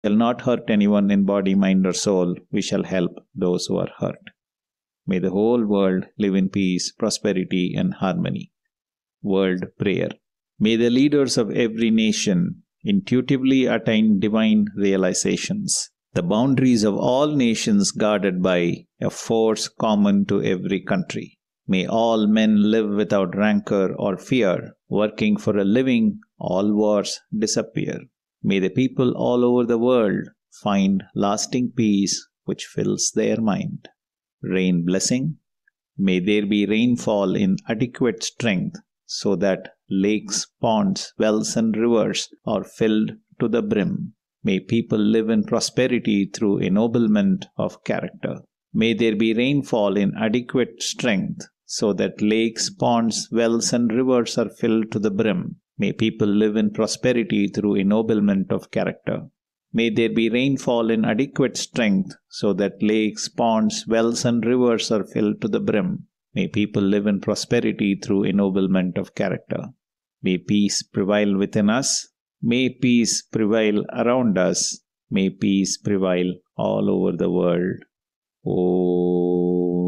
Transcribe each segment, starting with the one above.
shall not hurt anyone in body, mind, or soul. We shall help those who are hurt. May the whole world live in peace, prosperity, and harmony. World Prayer. May the leaders of every nation intuitively attain divine realizations. The boundaries of all nations guarded by a force common to every country. May all men live without rancor or fear, working for a living, all wars disappear. May the people all over the world find lasting peace which fills their mind. Rain blessing. May there be rainfall in adequate strength so that lakes, ponds, wells, and rivers are filled to the brim. May people live in prosperity through ennoblement of character. May there be rainfall in adequate strength so that lakes, ponds, wells, and rivers are filled to the brim. May people live in prosperity through ennoblement of character. May there be rainfall in adequate strength so that lakes, ponds, wells, and rivers are filled to the brim. May people live in prosperity through ennoblement of character. May peace prevail within us. May peace prevail around us. May peace prevail all over the world. Om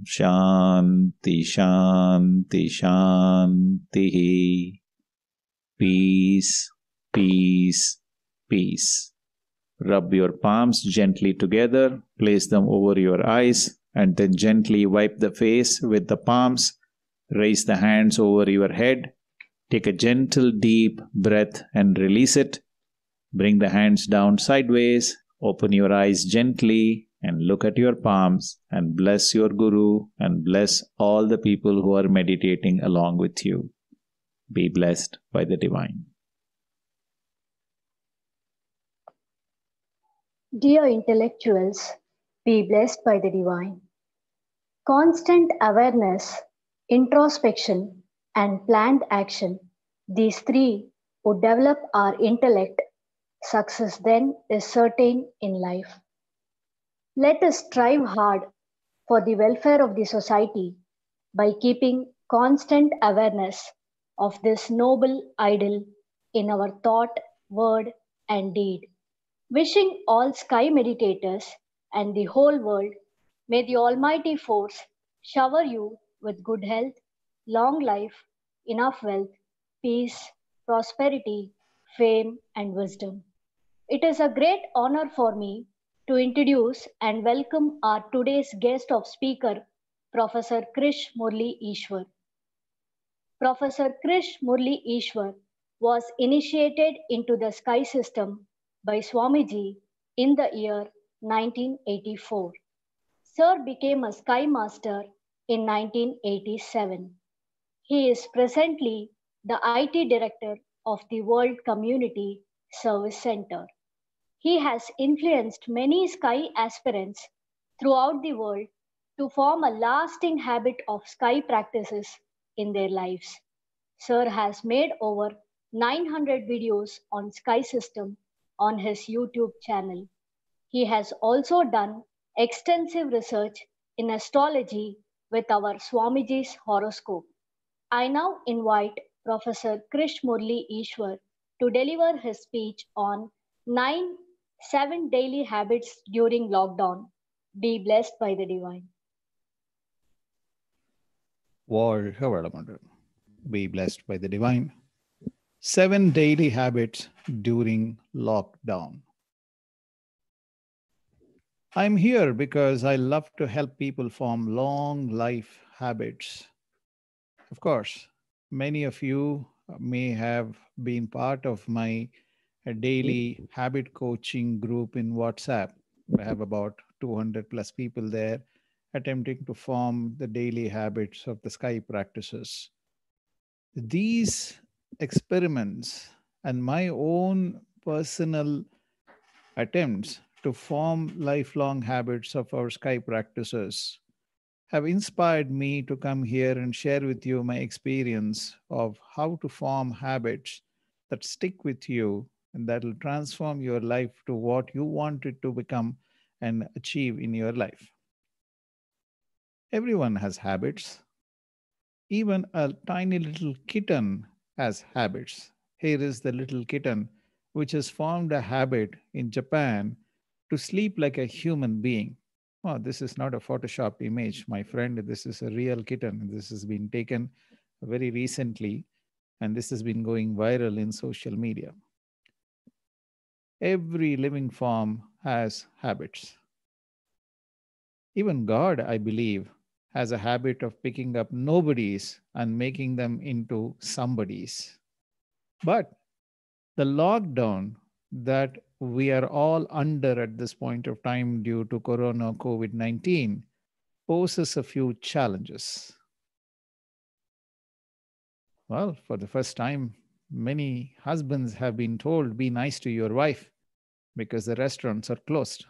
Shanti Shanti Shanti. Peace, peace, peace. Rub your palms gently together, place them over your eyes, and then gently wipe the face with the palms. Raise the hands over your head. Take a gentle, deep breath and release it. Bring the hands down sideways. Open your eyes gently and look at your palms and bless your Guru and bless all the people who are meditating along with you. Be blessed by the Divine. Dear intellectuals, be blessed by the Divine. Constant awareness, introspection, and planned action, these three would develop our intellect. Success then is certain in life. Let us strive hard for the welfare of the society by keeping constant awareness of this noble ideal in our thought, word, and deed. Wishing all sky meditators and the whole world, may the Almighty Force shower you with good health, long life, enough wealth, peace, prosperity, fame, and wisdom. It is a great honor for me to introduce and welcome our today's guest of speaker, Professor Krish Murali Eswar. Professor Krish Murali Eswar was initiated into the sky system by Swamiji in the year 1984. Sir became a sky master in 1987. He is presently the IT director of the World Community Service Center. He has influenced many sky aspirants throughout the world to form a lasting habit of sky practices in their lives. Sir has made over 900 videos on sky system on his YouTube channel. He has also done extensive research in astrology with our Swamiji's horoscope. I now invite Professor Krish Murali Eswar to deliver his speech on 7 daily habits during lockdown. Be blessed by the Divine. Vazhga Valamudan. Be blessed by the Divine. 7 daily habits during lockdown. I'm here because I love to help people form long life habits. Of course, many of you may have been part of my daily habit coaching group in WhatsApp. I have about 200 plus people there attempting to form the daily habits of the sky practices. These experiments and my own personal attempts to form lifelong habits of our sky practices have inspired me to come here and share with you my experience of how to form habits that stick with you and that will transform your life to what you want it to become and achieve in your life. Everyone has habits. Even a tiny little kitten has habits. Here is the little kitten which has formed a habit in Japan to sleep like a human being. Oh, this is not a photoshopped image, my friend. This is a real kitten. This has been taken very recently, and this has been going viral in social media. Every living form has habits. Even God, I believe, has a habit of picking up nobodies and making them into somebodies. But the lockdown that we are all under at this point of time due to Corona COVID 19 poses a few challenges. Well, for the first time, many husbands have been told, be nice to your wife because the restaurants are closed.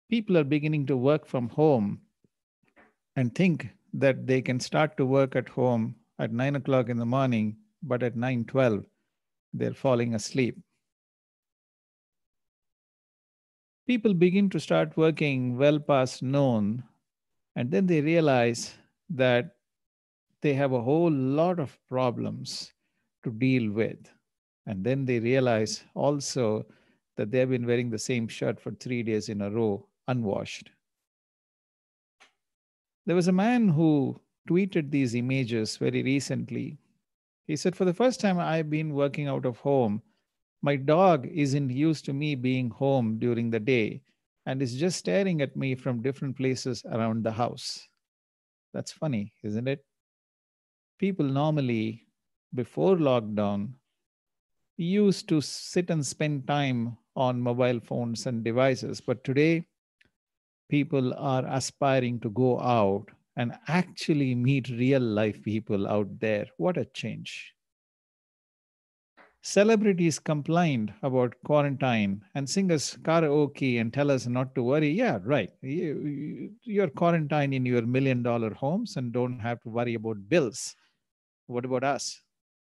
People are beginning to work from home and think that they can start to work at home at 9 o'clock in the morning, but at 9:12, they're falling asleep. People begin to start working well past noon, and then they realize that they have a whole lot of problems to deal with. And then they realize also that they've been wearing the same shirt for 3 days in a row, unwashed. There was a man who tweeted these images very recently. He said, for the first time I've been working out of home, my dog isn't used to me being home during the day and is just staring at me from different places around the house. That's funny, isn't it? People normally, before lockdown, used to sit and spend time on mobile phones and devices. But today, people are aspiring to go out and actually meet real life people out there. What a change. Celebrities complained about quarantine and sing us karaoke and tell us not to worry. Yeah, right. You're quarantined in your $1 million homes and don't have to worry about bills. What about us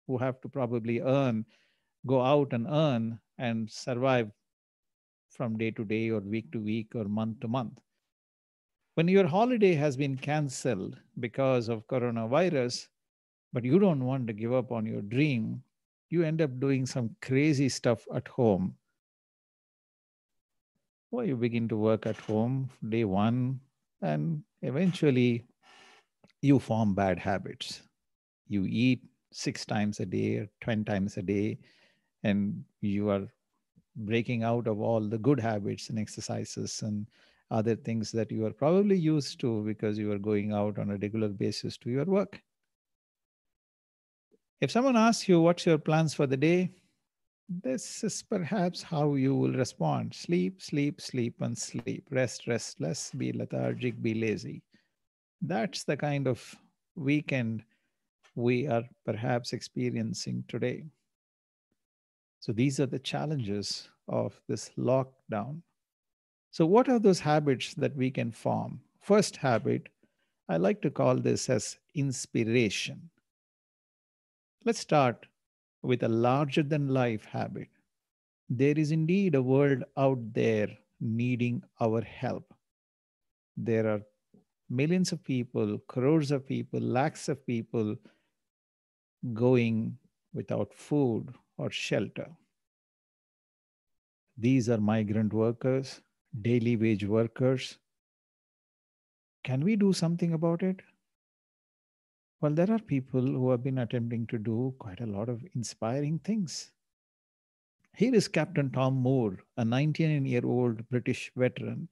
who have to probably go out and earn and survive from day to day or week to week or month to month? When your holiday has been cancelled because of coronavirus, but you don't want to give up on your dream, you end up doing some crazy stuff at home. Well, you begin to work at home day one, and eventually you form bad habits. You eat 6 times a day or 10 times a day, and you are breaking out of all the good habits and exercises and other things that you are probably used to because you are going out on a regular basis to your work. If someone asks you what's your plans for the day, this is perhaps how you will respond. Sleep, sleep, sleep, and sleep. Rest, restless, be lethargic, be lazy. That's the kind of weekend we are perhaps experiencing today. So these are the challenges of this lockdown. So, what are those habits that we can form? First habit, I like to call this as inspiration. Let's start with a larger than life habit. There is indeed a world out there needing our help. There are millions of people, crores of people, lakhs of people going without food or shelter. These are migrant workers, daily wage workers. Can we do something about it? Well, there are people who have been attempting to do quite a lot of inspiring things. Here is Captain Tom Moore, a 19-year-old British veteran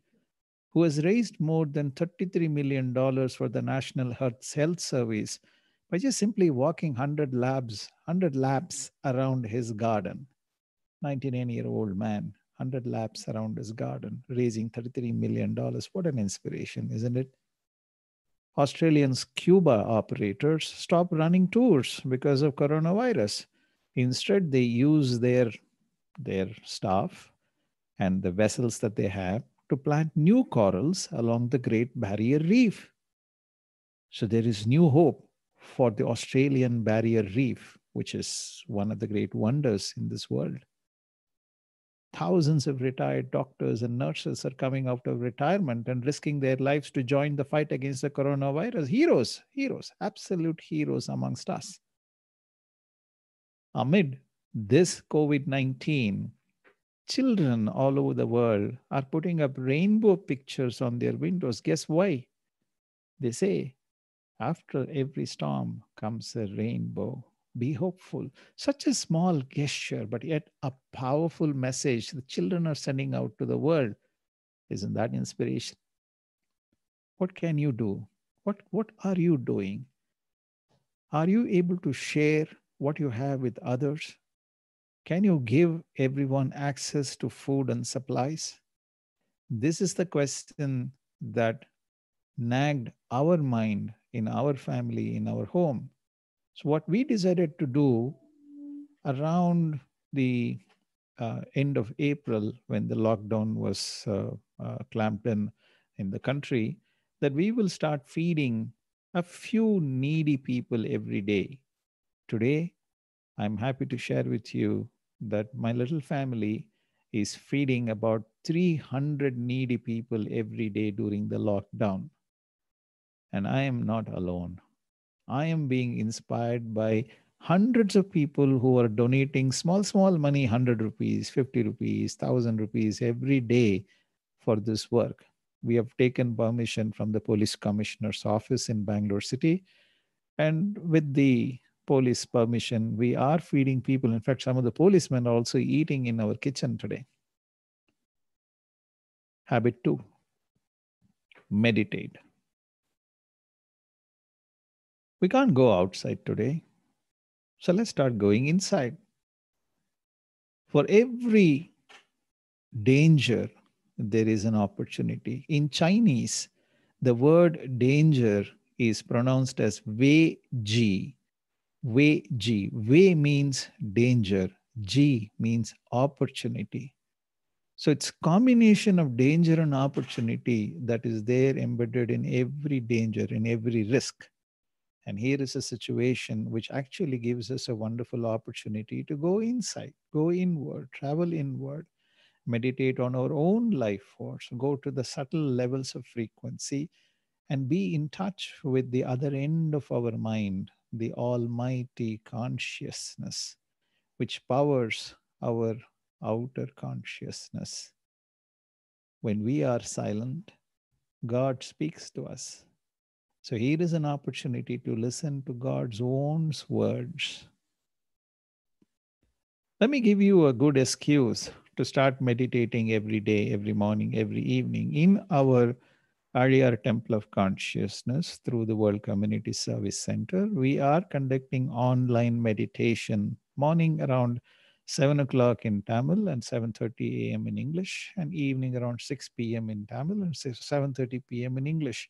who has raised more than $33 million for the National Health Service by just simply walking 100 laps around his garden. 99-year-old man, 100 laps around his garden, raising $33 million. What an inspiration, isn't it? Australian scuba operators stopped running tours because of coronavirus. Instead, they use their staff and the vessels that they have to plant new corals along the Great Barrier Reef. So there is new hope for the Australian Barrier Reef, which is one of the great wonders in this world. Thousands of retired doctors and nurses are coming out of retirement and risking their lives to join the fight against the coronavirus. Heroes, absolute heroes amongst us. Amid this COVID-19, children all over the world are putting up rainbow pictures on their windows. Guess why? They say, after every storm comes a rainbow. Be hopeful. Such a small gesture, but yet a powerful message the children are sending out to the world. Isn't that inspiration? What can you do? What are you doing? Are you able to share what you have with others? Can you give everyone access to food and supplies? This is the question that nagged our mind in our family, in our home. So, what we decided to do around the end of April, when the lockdown was clamped in the country, that we will start feeding a few needy people every day. Today, I'm happy to share with you that my little family is feeding about 300 needy people every day during the lockdown. And I am not alone. I am being inspired by hundreds of people who are donating small money, 100 rupees, 50 rupees, 1,000 rupees every day for this work. We have taken permission from the police commissioner's office in Bangalore city. And with the police permission, we are feeding people. In fact, some of the policemen are also eating in our kitchen today. Habit 2, meditate. We can't go outside today. So let's start going inside. For every danger, there is an opportunity. In Chinese, the word danger is pronounced as Wei Ji. Wei Ji. Wei means danger. Ji means opportunity. So it's combination of danger and opportunity that is there embedded in every danger, in every risk. And here is a situation which actually gives us a wonderful opportunity to go inside, go inward, travel inward, meditate on our own life force, go to the subtle levels of frequency, and be in touch with the other end of our mind, the almighty consciousness, which powers our outer consciousness. When we are silent, God speaks to us. So here is an opportunity to listen to God's own words. Let me give you a good excuse to start meditating every day, every morning, every evening in our Arya Temple of Consciousness through the World Community Service Center. We are conducting online meditation morning around 7 o'clock in Tamil and 7:30 a.m. in English, and evening around 6 p.m. in Tamil and 7:30 p.m. in English.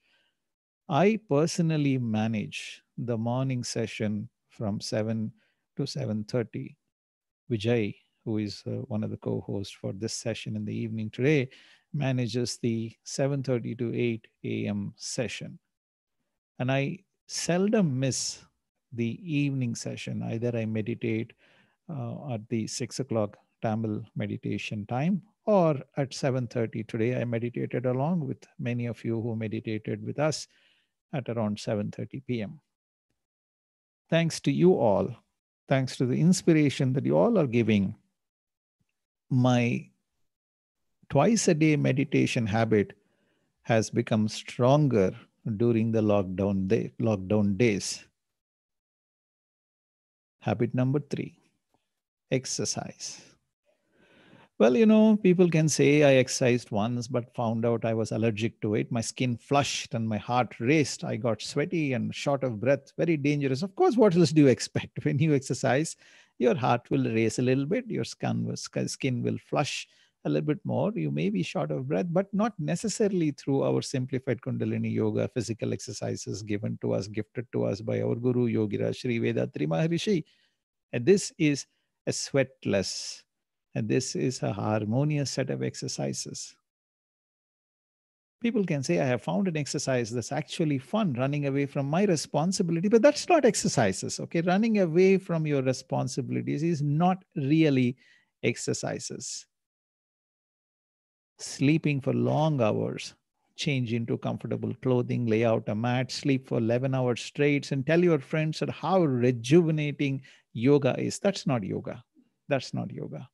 I personally manage the morning session from 7 to 7:30. Vijay, who is one of the co-hosts for this session in the evening today, manages the 7:30 to 8 a.m. session. And I seldom miss the evening session. Either I meditate at the 6 o'clock Tamil meditation time, or at 7:30 today. I meditated along with many of you who meditated with us at around 7:30 p.m. Thanks to you all, thanks to the inspiration that you all are giving, my twice a day meditation habit has become stronger during the lockdown days. Habit number 3, exercise. Well, people can say I exercised once, but found out I was allergic to it. My skin flushed and my heart raced. I got sweaty and short of breath. Very dangerous. Of course, what else do you expect? When you exercise, your heart will race a little bit. Your skin will flush a little bit more. You may be short of breath, but not necessarily through our simplified Kundalini Yoga, physical exercises given to us, gifted to us by our Guru Yogira Sri Vedatri Maharishi. And this is a sweatless, and this is a harmonious set of exercises. People can say, I have found an exercise that's actually fun, running away from my responsibility, but that's not exercises, okay? Running away from your responsibilities is not really exercises. Sleeping for long hours, change into comfortable clothing, lay out a mat, sleep for 11 hours straight, and tell your friends that how rejuvenating yoga is. That's not yoga. That's not yoga.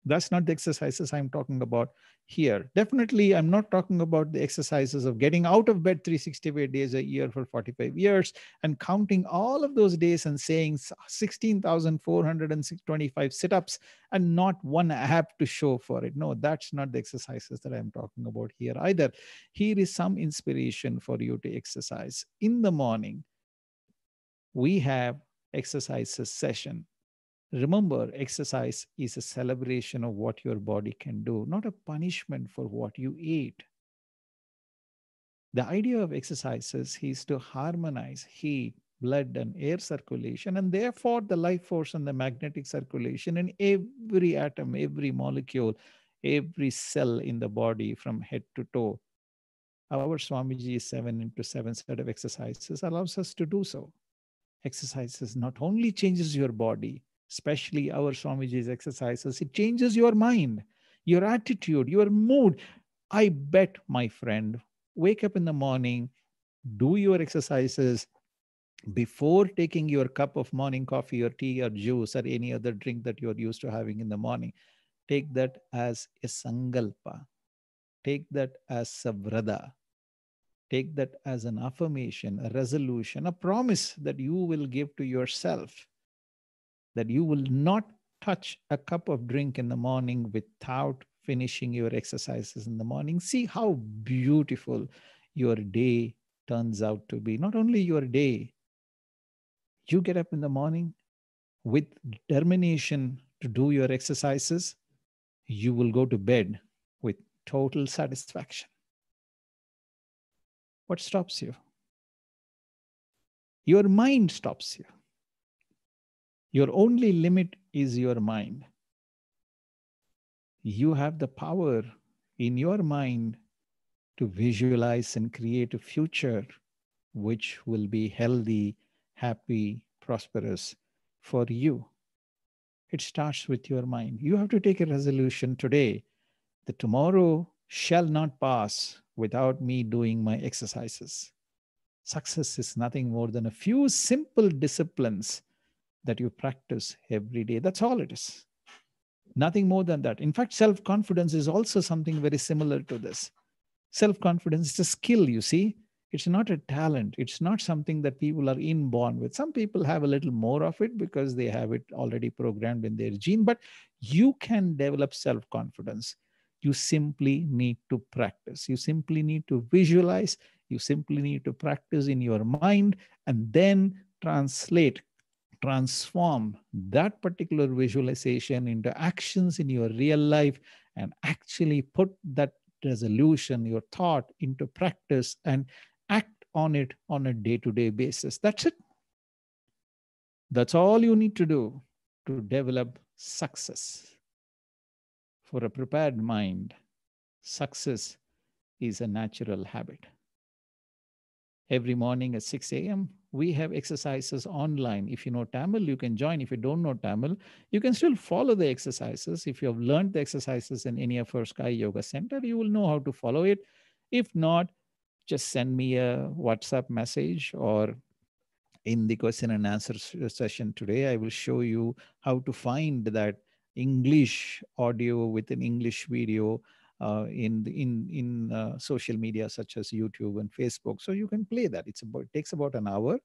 That's not the exercises I'm talking about here. Definitely, I'm not talking about the exercises of getting out of bed 365 days a year for 45 years and counting all of those days and saying 16,425 sit-ups and not one app to show for it. No, that's not the exercises that I'm talking about here either. Here is some inspiration for you to exercise. In the morning, we have exercises session. Remember, exercise is a celebration of what your body can do, not a punishment for what you eat. The idea of exercises is to harmonize heat, blood, and air circulation, and therefore the life force and the magnetic circulation in every atom, every molecule, every cell in the body from head to toe. Our Swamiji's 7x7 set of exercises allows us to do so. Exercises not only changes your body, especially our Swamiji's exercises, it changes your mind, your attitude, your mood. I bet, my friend, wake up in the morning, do your exercises before taking your cup of morning coffee or tea or juice or any other drink that you're used to having in the morning. Take that as a sangalpa. Take that as a vrada. Take that as an affirmation, a resolution, a promise that you will give to yourself, that you will not touch a cup of drink in the morning without finishing your exercises in the morning. See how beautiful your day turns out to be. Not only your day, you get up in the morning with determination to do your exercises, you will go to bed with total satisfaction. What stops you? Your mind stops you. Your only limit is your mind. You have the power in your mind to visualize and create a future which will be healthy, happy, prosperous for you. It starts with your mind. You have to take a resolution today that tomorrow shall not pass without me doing my exercises. Success is nothing more than a few simple disciplines that you practice every day. That's all it is. Nothing more than that. In fact, self-confidence is also something very similar to this. Self-confidence is a skill, you see. It's not a talent. It's not something that people are inborn with. Some people have a little more of it because they have it already programmed in their gene, but you can develop self-confidence. You simply need to practice. You simply need to visualize. You simply need to practice in your mind and then transform that particular visualization into actions in your real life and actually put that resolution, your thought into practice and act on it on a day-to-day basis. That's it. That's all you need to do to develop success. For a prepared mind, success is a natural habit. Every morning at 6 a.m., we have exercises online. If you know Tamil, you can join. If you don't know Tamil, you can still follow the exercises. If you have learned the exercises in any of our Sky Yoga Center, you will know how to follow it. If not, just send me a WhatsApp message, or in the question and answer session today, I will show you how to find that English audio with an English video in social media such as YouTube and Facebook. So you can play that. It takes about an hour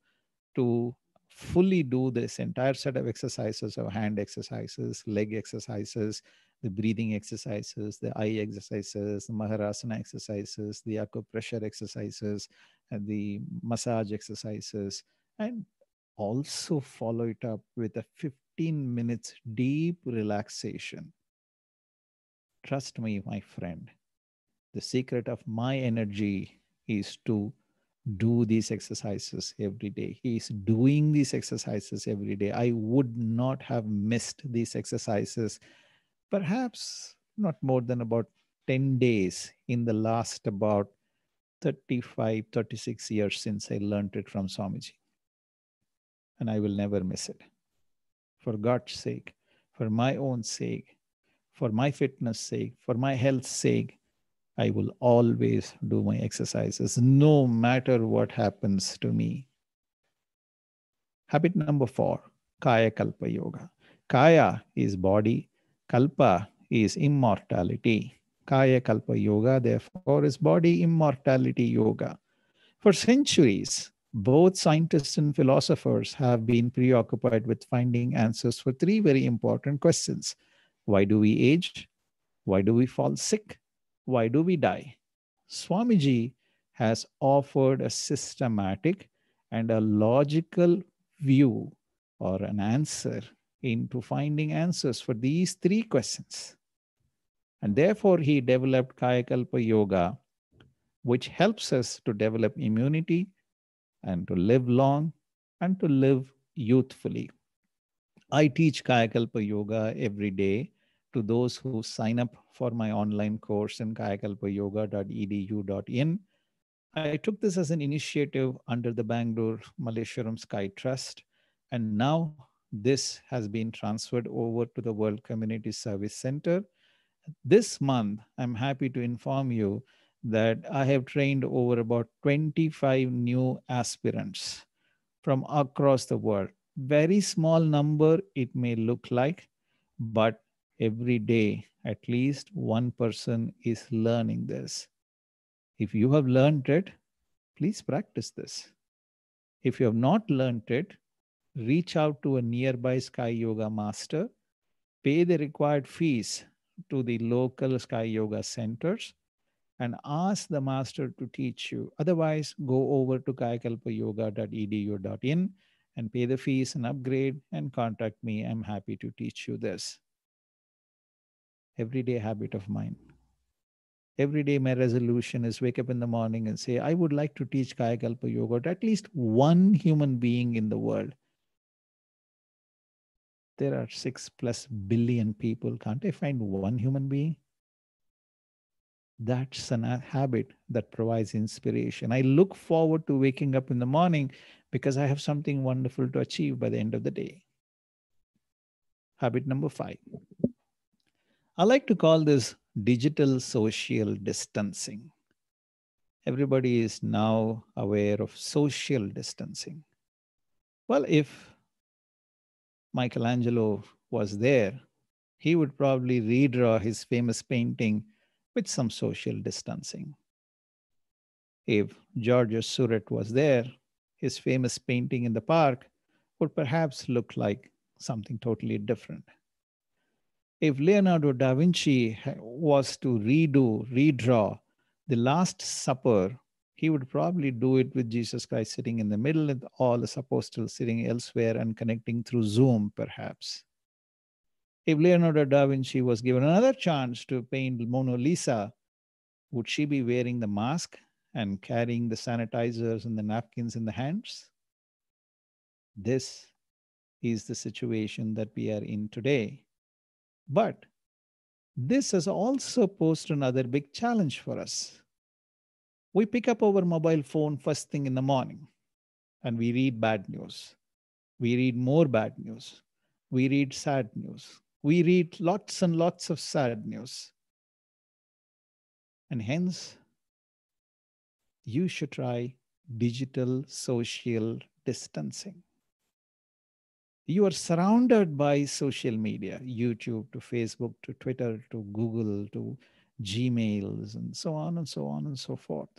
to fully do this entire set of exercises, of hand exercises, leg exercises, the breathing exercises, the eye exercises, the Maharasana exercises, the acupressure exercises, and the massage exercises, and also follow it up with a 15 minutes deep relaxation. Trust me, my friend, the secret of my energy is to do these exercises every day. He is doing these exercises every day. I would not have missed these exercises, perhaps not more than about 10 days in the last about 35, 36 years since I learned it from Swamiji. And I will never miss it. For God's sake, for my own sake, for my fitness sake, for my health's sake, I will always do my exercises, no matter what happens to me. Habit number 4, Kayakalpa Yoga. Kaya is body, Kalpa is immortality. Kayakalpa Yoga, therefore, is body immortality yoga. For centuries, both scientists and philosophers have been preoccupied with finding answers for three very important questions. Why do we age? Why do we fall sick? Why do we die? Swamiji has offered a systematic and a logical view or an answer into finding answers for these three questions. And therefore, he developed Kayakalpa Yoga, which helps us to develop immunity and to live long and to live youthfully. I teach Kayakalpa Yoga every day to those who sign up for my online course in kayakalpayoga.edu.in. I took this as an initiative under the Bangalore Malleshwaram Sky Trust, and now this has been transferred over to the World Community Service Center. This month, I'm happy to inform you that I have trained over about 25 new aspirants from across the world. Very small number it may look like, but every day at least one person is learning this. If you have learned it, please practice this. If you have not learned it, reach out to a nearby Sky Yoga master, pay the required fees to the local Sky Yoga centers, and ask the master to teach you. Otherwise, go over to kayakalpayoga.edu.in and pay the fees and upgrade and contact me. I'm happy to teach you this. Everyday habit of mine. Every day, my resolution is wake up in the morning and say, I would like to teach Kayakalpa Yoga to at least one human being in the world. There are 6+ billion people. Can't I find one human being? That's a habit that provides inspiration. I look forward to waking up in the morning because I have something wonderful to achieve by the end of the day. Habit number 5. I like to call this digital social distancing. Everybody is now aware of social distancing. Well, if Michelangelo was there, he would probably redraw his famous painting with some social distancing. If Georges Seurat was there, his famous painting in the park would perhaps look like something totally different. If Leonardo da Vinci was to redraw the Last Supper, he would probably do it with Jesus Christ sitting in the middle and all the apostles sitting elsewhere and connecting through Zoom, perhaps. If Leonardo da Vinci was given another chance to paint Mona Lisa, would she be wearing the mask and carrying the sanitizers and the napkins in the hands? This is the situation that we are in today. But this has also posed another big challenge for us. We pick up our mobile phone first thing in the morning and we read bad news. We read more bad news. We read sad news. We read lots and lots of sad news. And hence, you should try digital social distancing. You are surrounded by social media, YouTube to Facebook to Twitter to Google to Gmails and so on and so on and so forth.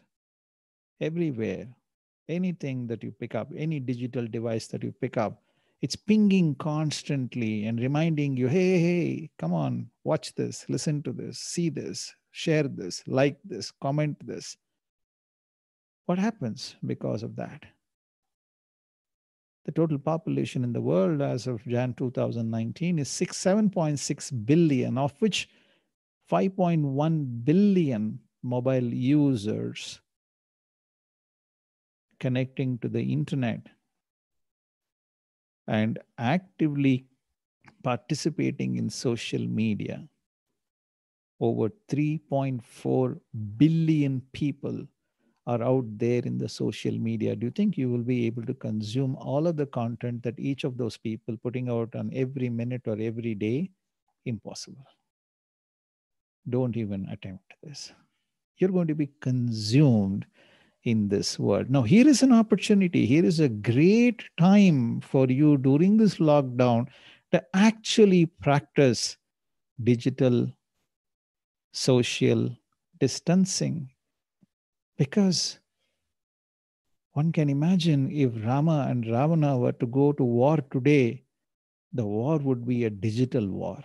Everywhere, anything that you pick up, any digital device that you pick up, it's pinging constantly and reminding you, hey, hey, come on, watch this, listen to this, see this, share this, like this, comment this. What happens because of that? The total population in the world as of Jan 2019 is 7.6 billion, of which 5.1 billion mobile users connecting to the internet and actively participating in social media. Over 3.4 billion people are out there in the social media. Do you think you will be able to consume all of the content that each of those people putting out on every minute or every day? Impossible. Don't even attempt this. You're going to be consumed in this world. Now, here is an opportunity. Here is a great time for you during this lockdown to actually practice digital social distancing. Because one can imagine if Rama and Ravana were to go to war today, the war would be a digital war.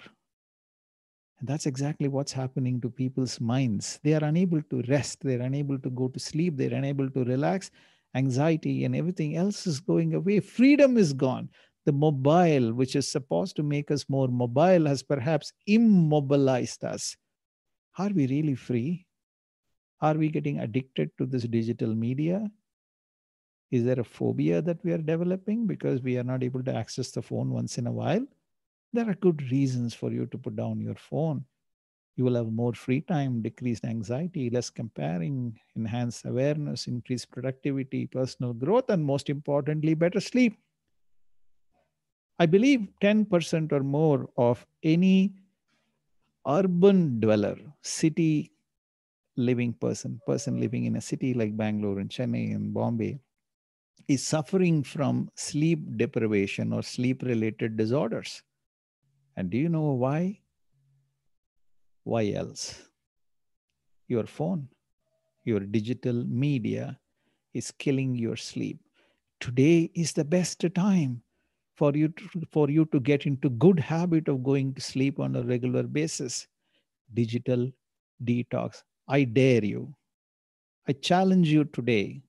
And that's exactly what's happening to people's minds. They are unable to rest, they're unable to go to sleep, they're unable to relax. Anxiety and everything else is going away. Freedom is gone. The mobile, which is supposed to make us more mobile, has perhaps immobilized us. Are we really free? Are we getting addicted to this digital media? Is there a phobia that we are developing because we are not able to access the phone once in a while? There are good reasons for you to put down your phone. You will have more free time, decreased anxiety, less comparing, enhanced awareness, increased productivity, personal growth, and most importantly, better sleep. I believe 10% or more of any urban dweller, city living person living in a city like Bangalore and Chennai and Bombay, is suffering from sleep deprivation or sleep related disorders. And do you know why? Why else? Your phone, your digital media is killing your sleep. Today is the best time for you to get into good habit of going to sleep on a regular basis. Digital detox. I dare you. I challenge you today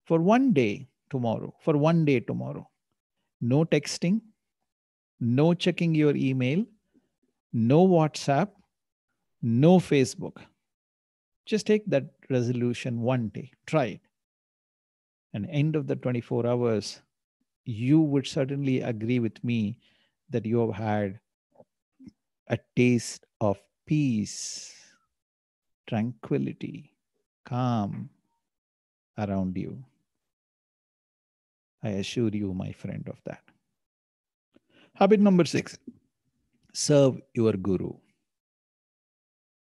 for one day tomorrow. For one day tomorrow. No texting, no checking your email, no WhatsApp, no Facebook. Just take that resolution one day. Try it. And end of the 24 hours, you would certainly agree with me that you have had a taste of peace, tranquility, calm around you. I assure you, my friend, of that. Habit number 6, serve your guru.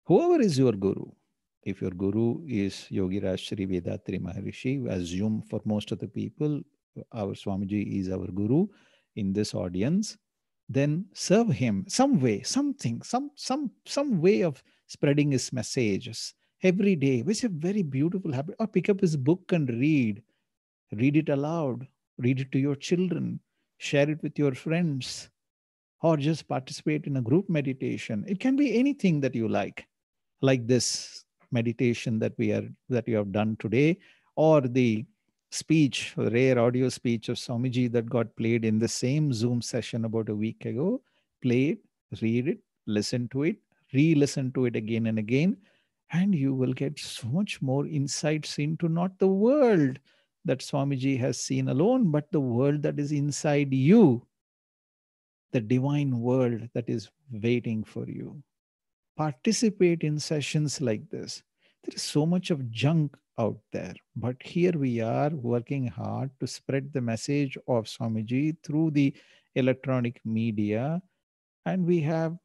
Whoever is your guru, if your guru is Yogiraj Sri Vedatri Maharishi, assume for most of the people, our Swamiji is our guru in this audience, then serve him some way, something, some way of spreading his messages every day, which is a very beautiful habit. Or pick up his book and read it aloud, read it to your children, share it with your friends, or just participate in a group meditation. It can be anything that you like this meditation that you have done today, or the speech, rare audio speech of Swamiji that got played in the same Zoom session about a week ago. Play it, read it, listen to it, re-listen to it again and again, and you will get so much more insights into not the world that Swamiji has seen alone, but the world that is inside you, the divine world that is waiting for you. Participate in sessions like this. There is so much of junk out there, but here we are working hard to spread the message of Swamiji through the electronic media. And we have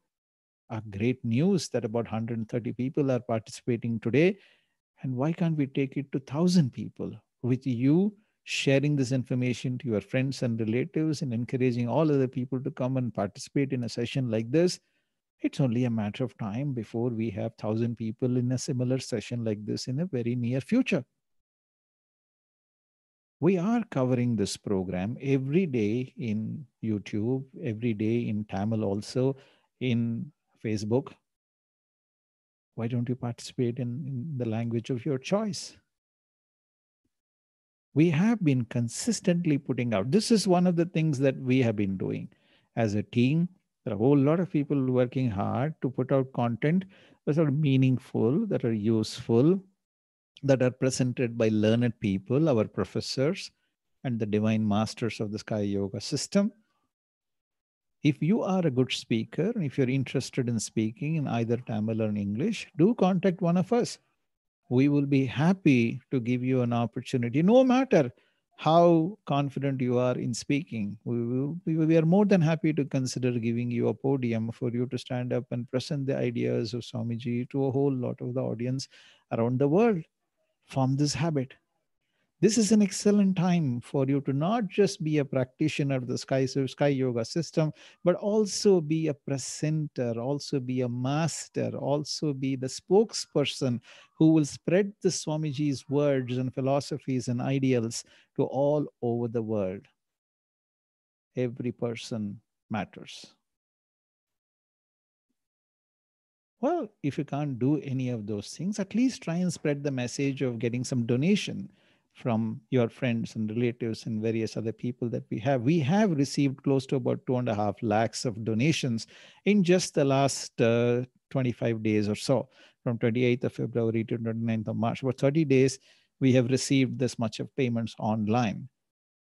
a great news that about 130 people are participating today. And why can't we take it to 1,000 people with you sharing this information to your friends and relatives and encouraging all other people to come and participate in a session like this? It's only a matter of time before we have 1,000 people in a similar session like this in a very near future. We are covering this program every day in YouTube, every day in Tamil, also in Facebook. Why don't you participate in the language of your choice? We have been consistently putting out. This is one of the things that we have been doing as a team. There are a whole lot of people working hard to put out content that are meaningful, that are useful, that are presented by learned people, our professors, and the divine masters of the Sky Yoga system. If you are a good speaker, and if you're interested in speaking in either Tamil or English, do contact one of us. We will be happy to give you an opportunity, no matter how confident you are in speaking. We are more than happy to consider giving you a podium for you to stand up and present the ideas of Swamiji to a whole lot of the audience around the world. Form this habit. This is an excellent time for you to not just be a practitioner of the sky yoga system, but also be a presenter, also be a master, also be the spokesperson who will spread the Swamiji's words and philosophies and ideals to all over the world. Every person matters. Well, if you can't do any of those things, at least try and spread the message of getting some donation from your friends and relatives and various other people that we have. We have received close to about 2.5 lakhs of donations in just the last 25 days or so, from 28th of February to 29th of March. For 30 days, we have received this much of payments online.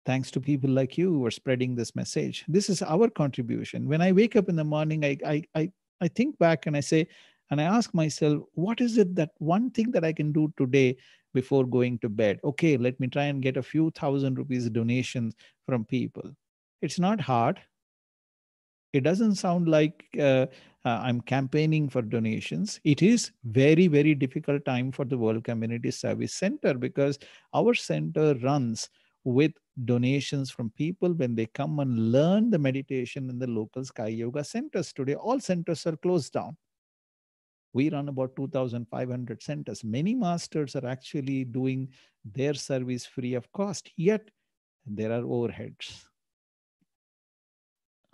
Thanks to people like you who are spreading this message. This is our contribution. When I wake up in the morning, I think back and I say, and I ask myself, what is it that one thing that I can do today before going to bed? Okay, let me try and get a few thousand rupees donations from people. It's not hard. It doesn't sound like I'm campaigning for donations. It is very, very difficult time for the World Community Service Center, because our center runs with donations from people when they come and learn the meditation in the local Sky Yoga centers. Today, all centers are closed down. We run about 2,500 centers. Many masters are actually doing their service free of cost, yet there are overheads.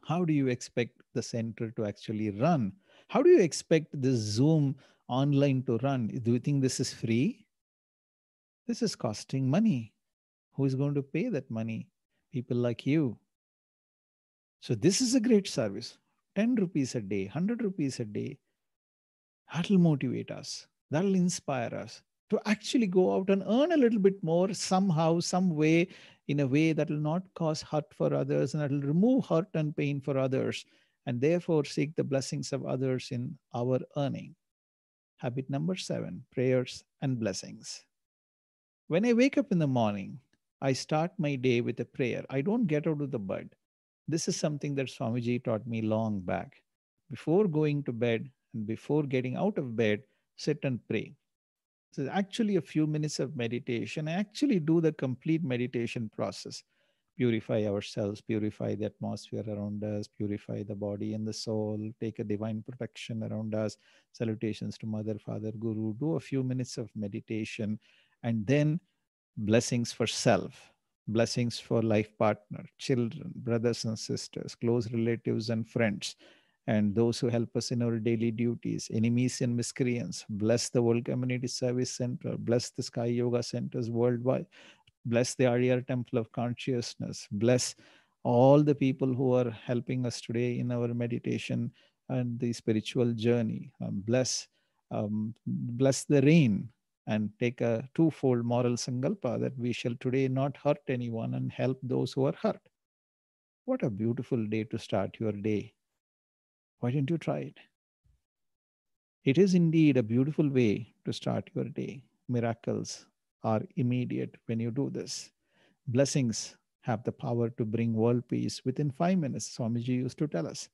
How do you expect the center to actually run? How do you expect this Zoom online to run? Do you think this is free? This is costing money. Who is going to pay that money? People like you. So this is a great service. 10 rupees a day, 100 rupees a day. That'll motivate us. That'll inspire us to actually go out and earn a little bit more somehow, some way, in a way that will not cause hurt for others, and that will remove hurt and pain for others, and therefore seek the blessings of others in our earning. Habit number 7, prayers and blessings. When I wake up in the morning, I start my day with a prayer. I don't get out of the bed. This is something that Swamiji taught me long back. Before going to bed and before getting out of bed, sit and pray. So actually a few minutes of meditation. I actually do the complete meditation process. Purify ourselves, purify the atmosphere around us, purify the body and the soul, take a divine protection around us. Salutations to Mother, Father, Guru. Do a few minutes of meditation, and then blessings for self, blessings for life partner, children, brothers and sisters, close relatives and friends, and those who help us in our daily duties, enemies and miscreants. Bless the World Community Service Center, bless the Sky Yoga Centers worldwide, bless the Arya Temple of Consciousness, bless all the people who are helping us today in our meditation and the spiritual journey. Bless the rain, and take a twofold moral sankalpa that we shall today not hurt anyone and help those who are hurt. What a beautiful day to start your day. Why don't you try it? It is indeed a beautiful way to start your day. Miracles are immediate when you do this. Blessings have the power to bring world peace within 5 minutes, Swamiji used to tell us.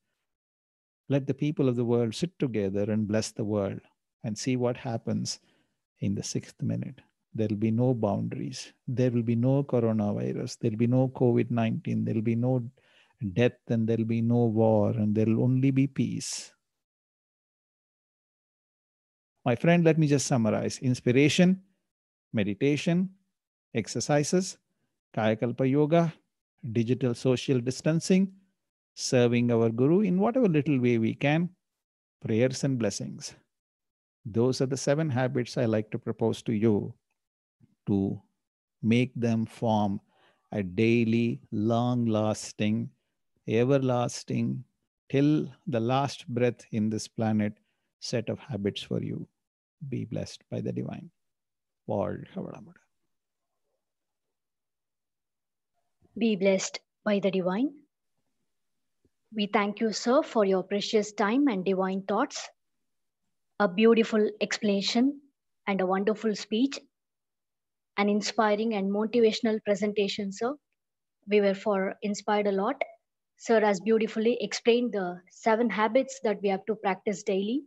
Let the people of the world sit together and bless the world, and see what happens in the 6th minute. There will be no boundaries. There will be no coronavirus. There will be no COVID-19. There will be no death, and there will be no war, and there will only be peace. My friend, let me just summarize. Inspiration, meditation, exercises, Kayakalpa yoga, digital social distancing, serving our Guru in whatever little way we can, prayers and blessings. Those are the 7 habits I like to propose to you, to make them form a daily, long-lasting, everlasting, till the last breath in this planet set of habits for you. Be blessed by the divine. Vazhga Valamudan. Be blessed by the divine. We thank you, sir, for your precious time and divine thoughts. A beautiful explanation and a wonderful speech. An inspiring and motivational presentation, sir. We were for inspired a lot. Sir has beautifully explained the 7 habits that we have to practice daily.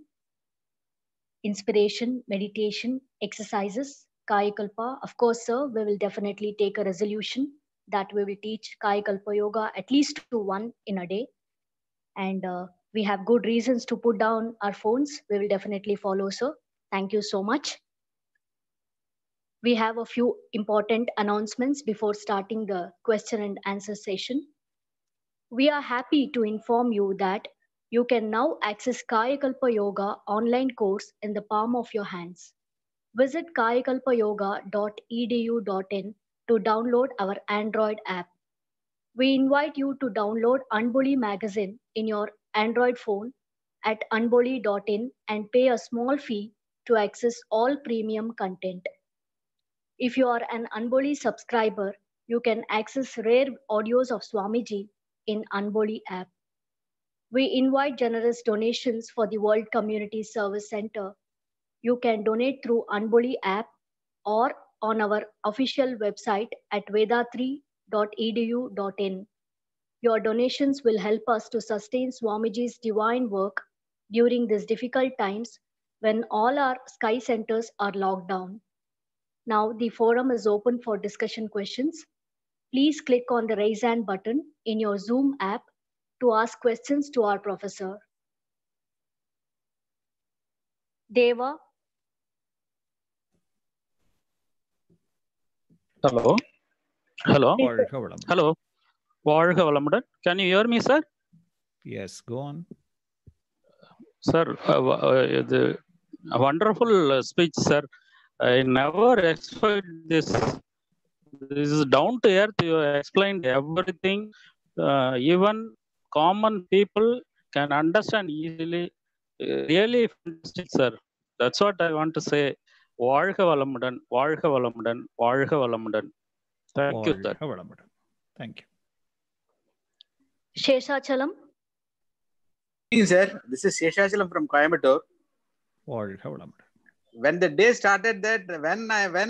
Inspiration, meditation, exercises, Kayakalpa. Of course, sir, we will definitely take a resolution that we will teach Kayakalpa Yoga at least to one in a day. And we have good reasons to put down our phones. We will definitely follow, sir. Thank you so much. We have a few important announcements before starting the question and answer session. We are happy to inform you that you can now access Kayakalpa Yoga online course in the palm of your hands. Visit kayakalpayoga.edu.in to download our Android app. We invite you to download Unboli magazine in your Android phone at unboli.in and pay a small fee to access all premium content. If you are an Unboli subscriber, you can access rare audios of Swamiji in Unboli app. We invite generous donations for the World Community Service Center. You can donate through Unboli app or on our official website at veda3.edu.in. Your donations will help us to sustain Swamiji's divine work during these difficult times when all our sky centers are locked down. Now the forum is open for discussion questions. Please click on the raise hand button in your Zoom app to ask questions to our professor. Deva, Hello. Hello. Vazhga Valamudan. Hello. Vazhga Valamudan. Can you hear me, sir? Yes, go on. Sir, a wonderful speech, sir. I never expect this. This is down to earth. You explained everything. Even common people can understand easily. Really fantastic, sir. That's what I want to say. Vazhga Valamudan. Vazhga Valamudan. Vazhga Valamudan. Thank you, sir. Vazhga Valamudan. Thank you. Sheshachalam. Sir, this is Sheshachalam from Coimbatore. Vazhga Valamudan. When the day started, that when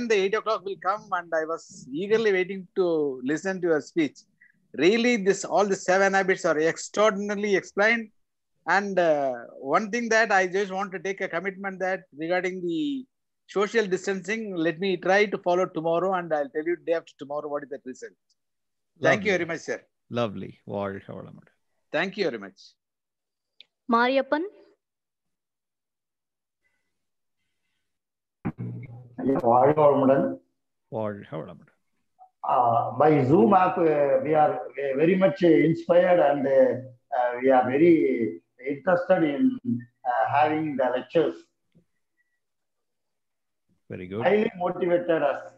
the 8 o'clock will come, and I was eagerly waiting to listen to your speech. Really, all the 7 habits are extraordinarily explained. And one thing that I just want to take a commitment that regarding the social distancing, let me try to follow tomorrow, and I'll tell you day after tomorrow what is the result. Thank you very much, sir. Lovely. Vazhga Valamudan. Thank you very much. Mariappan. Vazhga Valamudan. Vazhga Valamudan. By Zoom app, we are very much inspired, and we are very interested in having the lectures. Very good. Highly motivated us.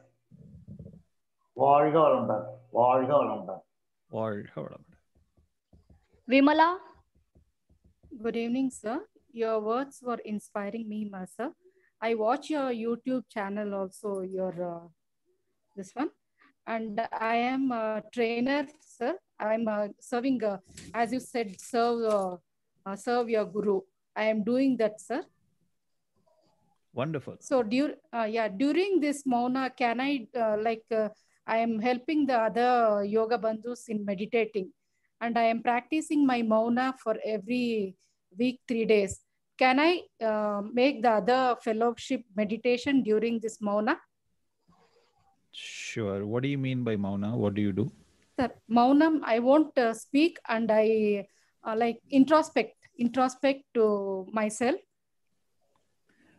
Vazhga Valamudan. Vazhga Valamudan. Vazhga Valamudan. Vimala. Good evening, sir. Your words were inspiring me, sir. I watch your YouTube channel also, your this one. And I am a trainer, sir. I'm serving, as you said, serve your guru. I am doing that, sir. Wonderful. So during this Mauna, can I I am helping the other yoga bandhus in meditating, and I am practicing my Mauna for every week 3 days. Can I make the other fellowship meditation during this Mauna? Sure. What do you mean by Mauna? What do you do? Sir, Maunam, I won't speak, and I introspect to myself.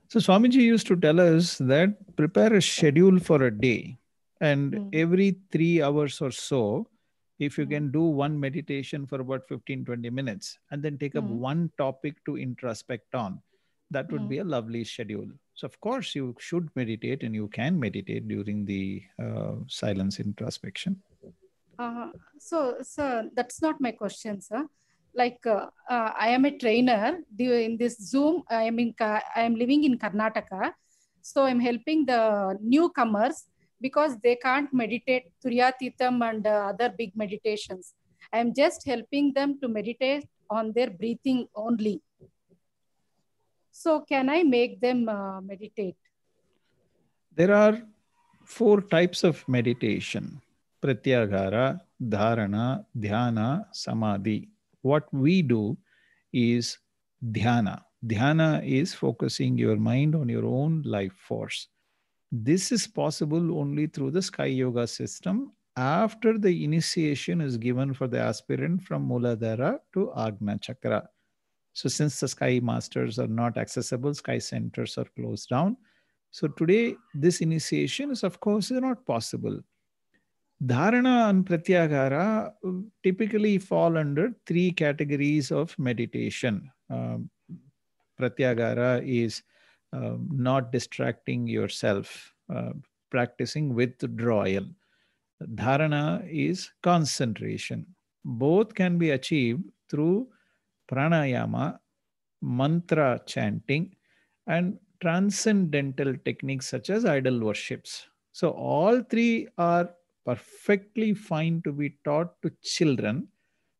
So Swamiji used to tell us that prepare a schedule for a day, and every 3 hours or so, if you can do one meditation for about 15-20 minutes, and then take up one topic to introspect on, that would be a lovely schedule. So of course you should meditate, and you can meditate during the silence introspection. So that's not my question, sir. I am a trainer in this Zoom. I am living in Karnataka, so I'm helping the newcomers because they can't meditate Turyatitam and other big meditations. I'm just helping them to meditate on their breathing only. So can I make them meditate? There are 4 types of meditation: Pratyagara, Dharana, Dhyana, Samadhi. What we do is Dhyana. Dhyana is focusing your mind on your own life force. This is possible only through the Sky Yoga system after the initiation is given for the aspirant from Muladhara to Agna Chakra. So since the Sky Masters are not accessible, Sky Centers are closed down. So today, this initiation is, of course, not possible. Dharana and Pratyahara typically fall under 3 categories of meditation. Pratyahara is not distracting yourself, practicing withdrawal. Dharana is concentration. Both can be achieved through pranayama, mantra chanting, and transcendental techniques such as idol worships. So, all 3 are perfectly fine to be taught to children.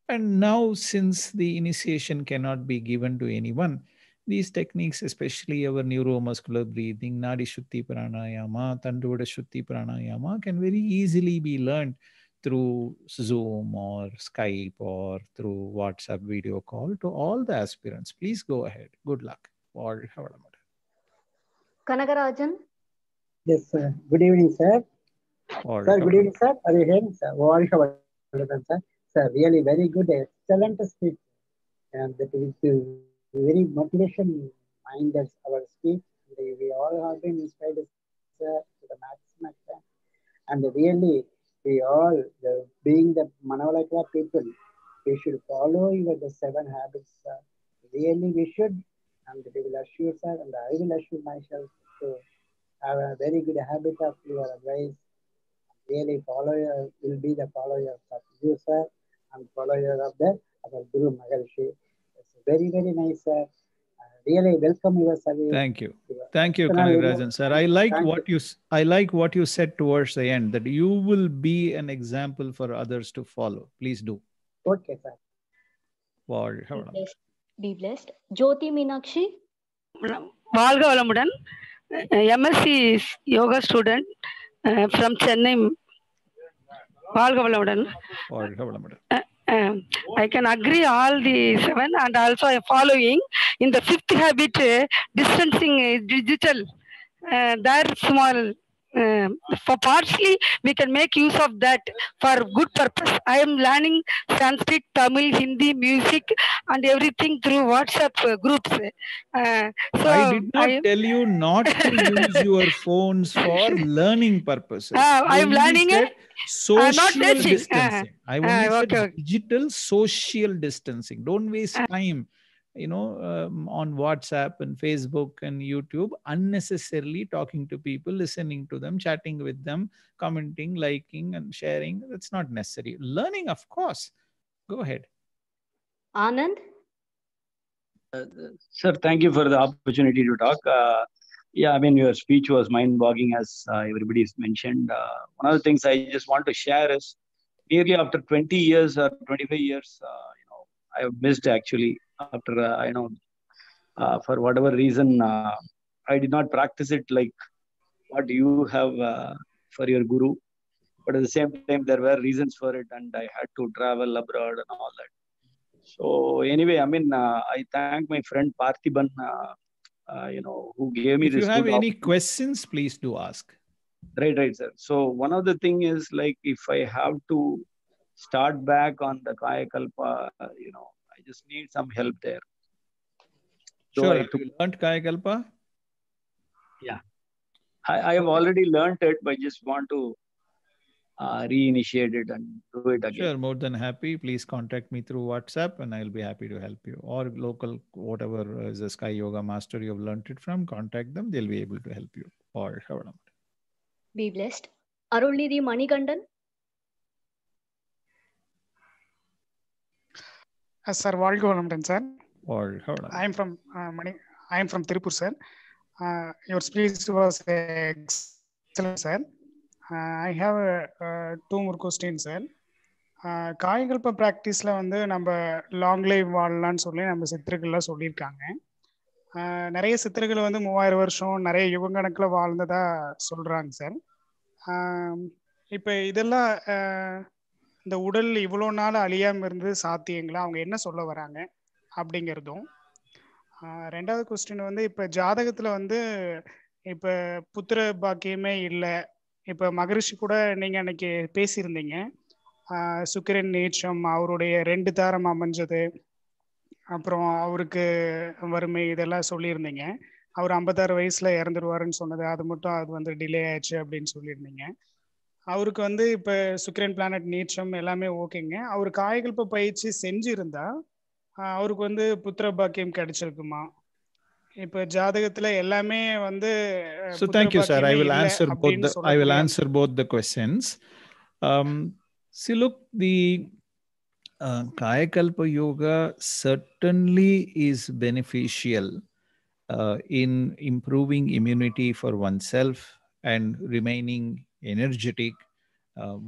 And now, since the initiation cannot be given to anyone, these techniques, especially our neuromuscular breathing, Nadi Shuddhi Pranayama, Tandoda Shuddhi Pranayama, can very easily be learned through Zoom or Skype or through WhatsApp video call to all the aspirants. Please go ahead. Good luck. Kanagarajan? Yes, sir. Good evening, sir. Sir, good evening, sir. Are you hearing, sir? Sir. Sir, really very good, excellent speech. And that is very motivation minded our speech. We all have been inspired, sir, to the maximum extent. And really, we all, being the Manavalakra people, we should follow the 7 habits, sir. Really, we should. And we will assure, sir, and I will assure myself to have a very good habit of your advice. Really will be the follower of you, sir, and follower of our Guru Maharshi. It's very, very nice, sir. Really welcome your service. Thank you. Thank you, Kanagarajan, sir. I like what you said towards the end, that you will be an example for others to follow. Please do. Okay, sir. Be blessed. Jyoti Meenakshi? Vazhga Valamudan, MSc yoga student from Chennai. Vazhga Valamudan. I can agree all the 7, and also I am following in the 5th habit, distancing digital. There small. For partially we can make use of that for good purpose. I am learning Sanskrit, Tamil, Hindi, music and everything through WhatsApp groups. So I did not tell you not to use your phones for learning purposes. I am learning social distancing. I only said digital social distancing. Don't waste time, on WhatsApp and Facebook and YouTube, unnecessarily talking to people, listening to them, chatting with them, commenting, liking and sharing. That's not necessary. Learning, of course. Go ahead. Anand? Sir, thank you for the opportunity to talk. Your speech was mind-boggling, as everybody's mentioned. One of the things I just want to share is, nearly after 20 years or 25 years, I have missed actually. After for whatever reason, I did not practice it like what you have for your guru, but at the same time there were reasons for it, and I had to travel abroad and all that. So anyway, I thank my friend Parthiban, who gave me this. If you have any questions, please do ask. Right, sir. So one of the thing is, like, if I have to start back on the Kayakalpa, I just need some help there. Sure. Have you learned Kayakalpa? Yeah. I have already learned it, but just want to reinitiate it and do it again. Sure, more than happy. Please contact me through WhatsApp and I'll be happy to help you. Or local, whatever is a Sky Yoga master you have learned it from, contact them. They'll be able to help you. Or be blessed. Arulnidhi Manikandan? Sir, Vazhga Valamudan, sir. I am from Tirupur, sir. Your speech was excellent, sir. I have 2 more questions, sir. Kayakalpa practice-la நம்ம long life வாழலாம்னு சொல்லி நம்ம சித்தர்கள்லாம் சொல்லியிருக்காங்க. நிறைய சித்தர்கள் 3000 வருஷம் நிறைய யுகக்கணக்கில் வாழ்ந்ததா சொல்றாங்க sir. இப்போ இதெல்லாம் இந்த உடல் இவ்வளோ நாள் அழியாமல் இருந்து சாத்தியங்களா, அவங்க என்ன சொல்ல வராங்க அப்படிங்கிறதும். 2வது கொஸ்டின் இப்போ ஜாதகத்தில் இப்போ புத்திர பாக்கியமே இல்லை. இப்போ மகரிஷி கூட நீங்கள் அன்னைக்கு பேசியிருந்தீங்க, சுக்கிரன் நீச்சம், அவருடைய 2 தாரம் அமைஞ்சது, அப்புறம் அவருக்கு வறுமை, இதெல்லாம் சொல்லியிருந்தீங்க. அவர் 56 வயசுல இறந்துருவாருன்னு சொன்னது, அது மட்டும் அது வந்து டிலே ஆயிடுச்சு அப்படின்னு சொல்லியிருந்தீங்க. அவருக்கு வந்து இப்போ சுக்கிரன் பிளானட் நீச்சம் எல்லாமே ஓகேங்க. அவர் காயகல்ப பயிற்சி செஞ்சிருந்தா அவருக்கு வந்து புத்திர பாக்கியம் கிடைச்சிருக்குமா? இப்ப ஜாதகத்துல எல்லாமே வந்து So thank you, sir. I will answer both the questions. See, look, the Kayakalpa Yoga certainly is beneficial in improving immunity for oneself and remaining energetic.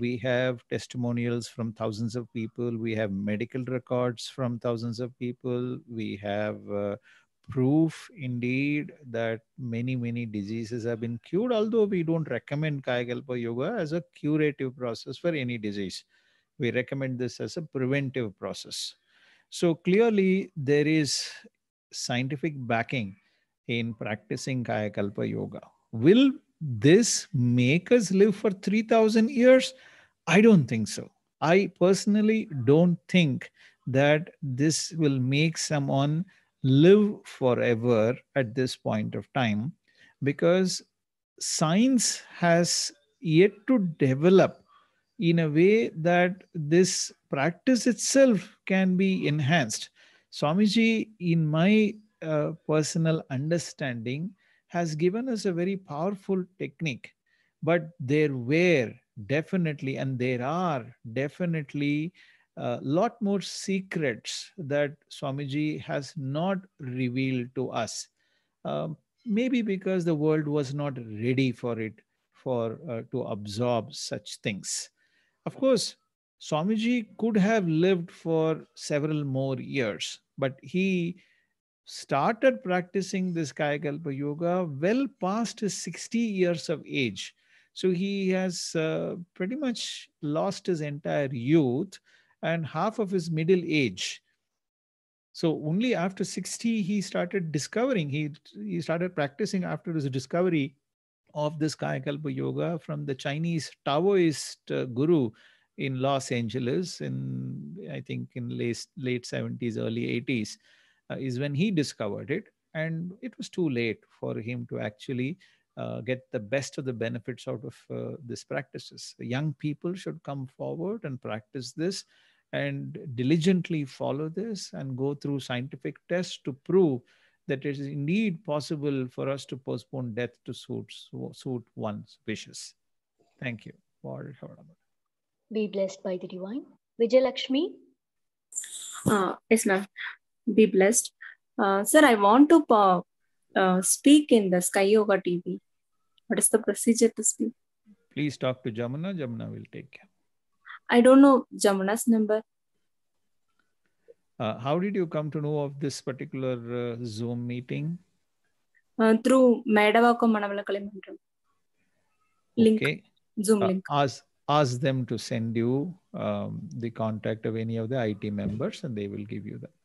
We have testimonials from thousands of people. We have medical records from thousands of people. We have proof indeed that many diseases have been cured, although we don't recommend Kayakalpa Yoga as a curative process for any disease. We recommend this as a preventive process. So clearly there is scientific backing in practicing Kayakalpa Yoga. Will this make us live for 3,000 years? I don't think so. I personally don't think that this will make someone live forever at this point of time, because science has yet to develop in a way that this practice itself can be enhanced. Swamiji, in my personal understanding, has given us a very powerful technique, but there were definitely, and there are definitely a lot more secrets that Swamiji has not revealed to us. Maybe because the world was not ready for it, to absorb such things. Of course, Swamiji could have lived for several more years, but he started practicing this Kayakalpa Yoga well past his 60 years of age. So he has pretty much lost his entire youth and half of his middle age. So only after 60 he started discovering, he started practicing after his discovery of this Kayakalpa Yoga from the Chinese Taoist guru in Los Angeles in, I think, in late 70s, early 80s, is when he discovered it. And it was too late for him to actually get the best of the benefits out of these practices. Young people should come forward and practice this and diligently follow this and go through scientific tests to prove that it is indeed possible for us to postpone death to suit one's wishes. Thank you. Be blessed by the divine. Vijayalakshmi? Yes, ma'am. Be blessed. Sir, I want to speak in the Sky Yoga TV. What is the procedure to speak? Please talk to Jamuna. Jamuna will take care. I don't know Jamuna's number. How did you come to know of this particular Zoom meeting? Through Medavako Manavalakali Mandram. Link. Okay. Zoom link. Ask them to send you the contact of any of the IT members and they will give you that.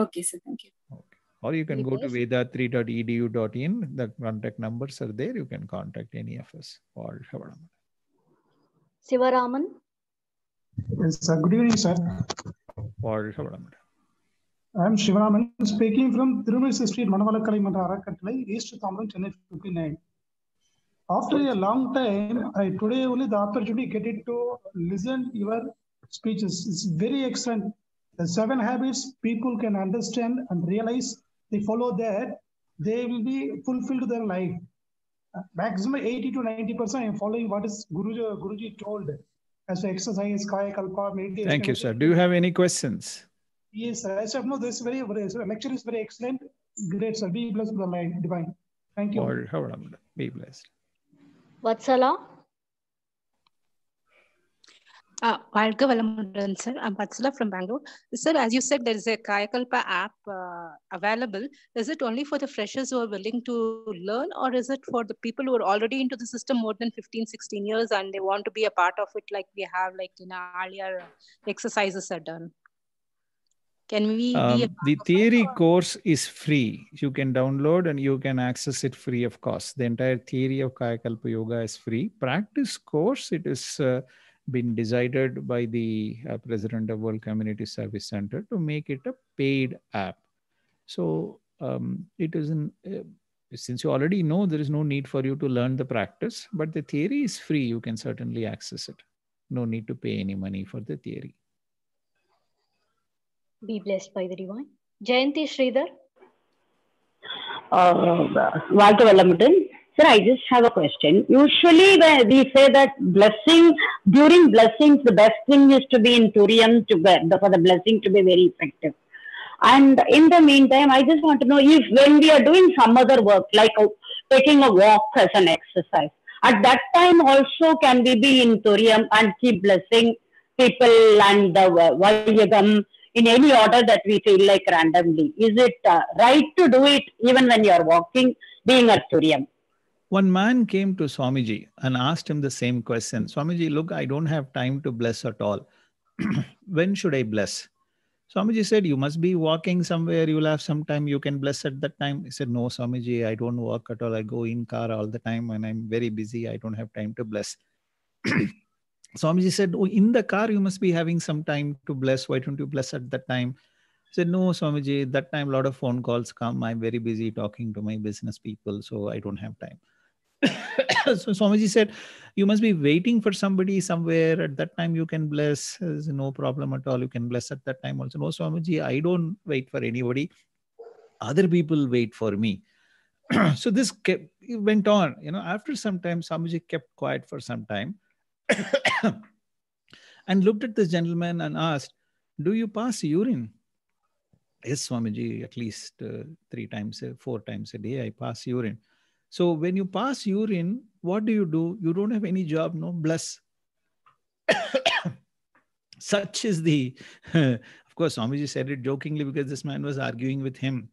Okay, sir. Thank you. Okay. Or you can go to veda3.edu.in. The contact numbers are there. You can contact any of us. Sivaraman? Yes, sir. Good evening, sir. I am Shivaraman, speaking from Tirumali Street, Manavalakali Mandara, East Tamil, Chennai 59. After a long time, I today only the opportunity get it to listen your speeches. It's very excellent. The 7 habits people can understand and realize they follow that, they will be fulfilled their life. Maximum 80 to 90% I am following what is Guruji told as exercise, Kayakalpa, meditation. Thank you, sir. Do you have any questions? Yes, sir. I said, no, this lecture is very excellent. Great, sir. Be blessed by the divine. Thank you. Be blessed. Vatsala? Vazhga Valamudan, sir. I'm Vatsala from Bangalore. Sir, as you said, there is a Kayakalpa app available. Is it only for the freshers who are willing to learn, or is it for the people who are already into the system more than 15, 16 years and they want to be a part of it, like we have, like, earlier exercises are done? Can we be a The theory course is free. You can download and you can access it free of cost. The entire theory of Kayakalpa Yoga is free. Practice course, it is been decided by the president of World Community Service Center to make it a paid app. So it isn't, since you already know, there is no need for you to learn the practice, but the theory is free. You can certainly access it. No need to pay any money for the theory. Be blessed by the divine. Jayanti Sridhar. Vazhga Valamudan. Sir, I just have a question. Usually when we say that during blessings, the best thing is to be in Turiam for the blessing to be very effective. And in the meantime, I just want to know if when we are doing some other work, like taking a walk as an exercise, at that time also can we be in Turiam and keep blessing people and the Vayagam in any order that we feel like randomly? Is it right to do it even when you are walking, being at Turiam? One man came to Swamiji and asked him the same question. Swamiji, look, I don't have time to bless at all. When should I bless? Swamiji said, you must be walking somewhere. You'll have some time. You can bless at that time. He said, no, Swamiji, I don't walk at all. I go in car all the time and I'm very busy. I don't have time to bless. Swamiji said, oh, in the car, you must be having some time to bless. Why don't you bless at that time? He said, no, Swamiji, that time a lot of phone calls come. I'm very busy talking to my business people, so I don't have time. So Swamiji said, you must be waiting for somebody somewhere. At that time, you can bless. There's no problem at all. You can bless at that time also. No, Swamiji, I don't wait for anybody. Other people wait for me. So this went on. After some time, Swamiji kept quiet for some time and looked at this gentleman and asked, do you pass urine? Yes, Swamiji, at least 4 times a day, I pass urine. So when you pass urine, what do? You don't have any job, no? Bless. Such is the, of course, Swamiji said it jokingly because this man was arguing with him.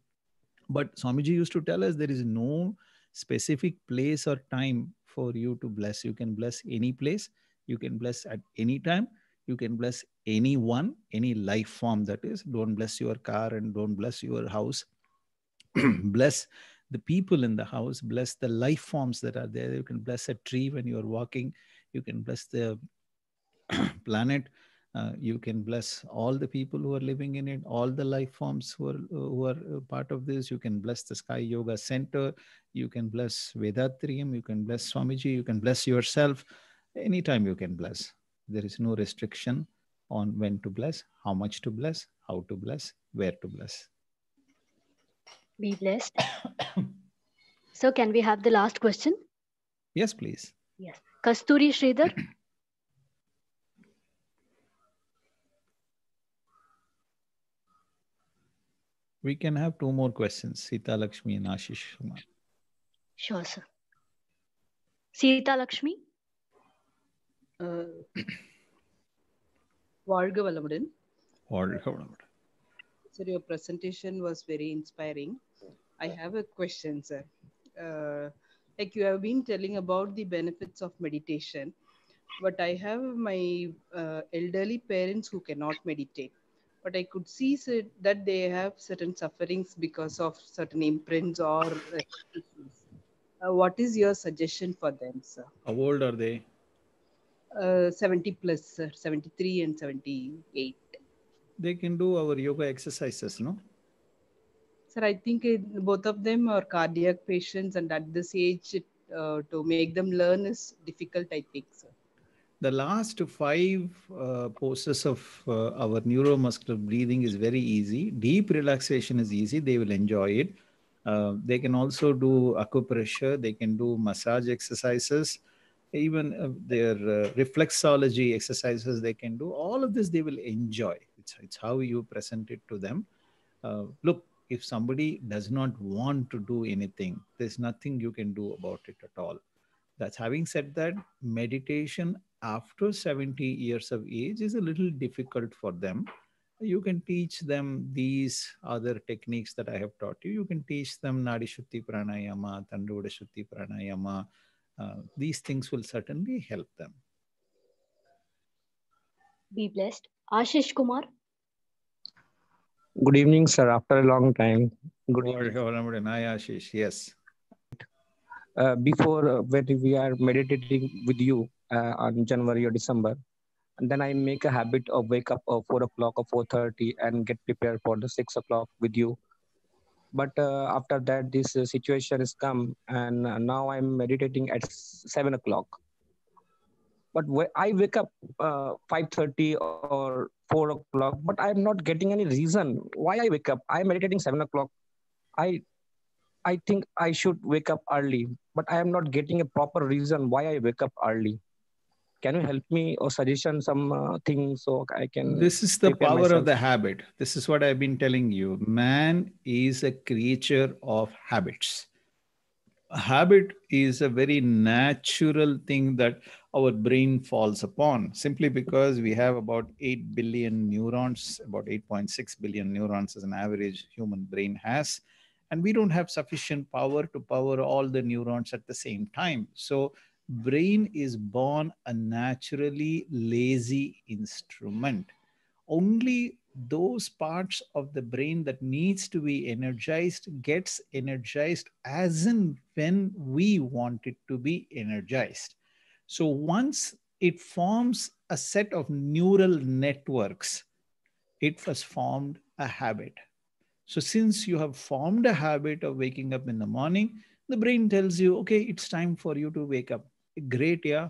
But Swamiji used to tell us there is no specific place or time for you to bless. You can bless any place. You can bless at any time. You can bless anyone, any life form that is. Don't bless your car and don't bless your house. Bless the people in the house. Bless the life forms that are there. You can bless a tree when you're walking. You can bless the planet. You can bless all the people who are living in it, all the life forms who are part of this. You can bless the Sky Yoga Center. You can bless Vedatrium. You can bless Swamiji. You can bless yourself. Anytime you can bless. There is no restriction on when to bless, how much to bless, how to bless, where to bless. Be blessed. So can we have the last question? Yes, please. Yes. Kasturi Sridhar. We can have 2 more questions, Sita Lakshmi and Ashish. Sure, sir. Sita Lakshmi. Vazhga Valamudan. Vazhga Valamudan. Sir, your presentation was very inspiring. I have a question, sir. Like you have been telling about the benefits of meditation, but I have my elderly parents who cannot meditate. But I could see that they have certain sufferings because of certain imprints or issues. What is your suggestion for them, sir? How old are they? 70 plus, sir, 73 and 78. They can do our yoga exercises, no? Sir, I think both of them are cardiac patients, and at this age, to make them learn is difficult, I think, sir. The last 5 poses of our neuromuscular breathing is very easy. Deep relaxation is easy. They will enjoy it. They can also do acupressure. They can do massage exercises. Even their reflexology exercises they can do. All of this they will enjoy. It's how you present it to them. Look, if somebody does not want to do anything, there's nothing you can do about it at all. That's having said that, meditation after 70 years of age is a little difficult for them. You can teach them these other techniques that I have taught you. You can teach them Nadi Shuddhi Pranayama, Tandoda Shuddhi Pranayama. These things will certainly help them. Be blessed. Ashish Kumar. Good evening, sir. After a long time. Good evening. Ashish. Yes. Before when we are meditating with you on January or December, and then I make a habit of wake up at 4 o'clock or 4:30 and get prepared for the 6 o'clock with you. But after that, this situation has come, and now I'm meditating at 7 o'clock. But I wake up 5:30 or 4 o'clock, but I'm not getting any reason why I wake up. I'm meditating 7 o'clock. I I think I should wake up early, but I am not getting a proper reason why I wake up early. Can you help me or suggestion some things so I can This is the prepare power of myself? the habit. This is what I've been telling you. Man is a creature of habits. A habit is a very natural thing that our brain falls upon simply because we have about 8 billion neurons, about 8.6 billion neurons as an average human brain has. And we don't have sufficient power to power all the neurons at the same time. So brain is born a naturally lazy instrument. Only those parts of the brain that needs to be energized gets energized as and when we want it to be energized. So once it forms a set of neural networks, it has formed a habit. So since you have formed a habit of waking up in the morning, the brain tells you, okay, it's time for you to wake up. Great, yeah.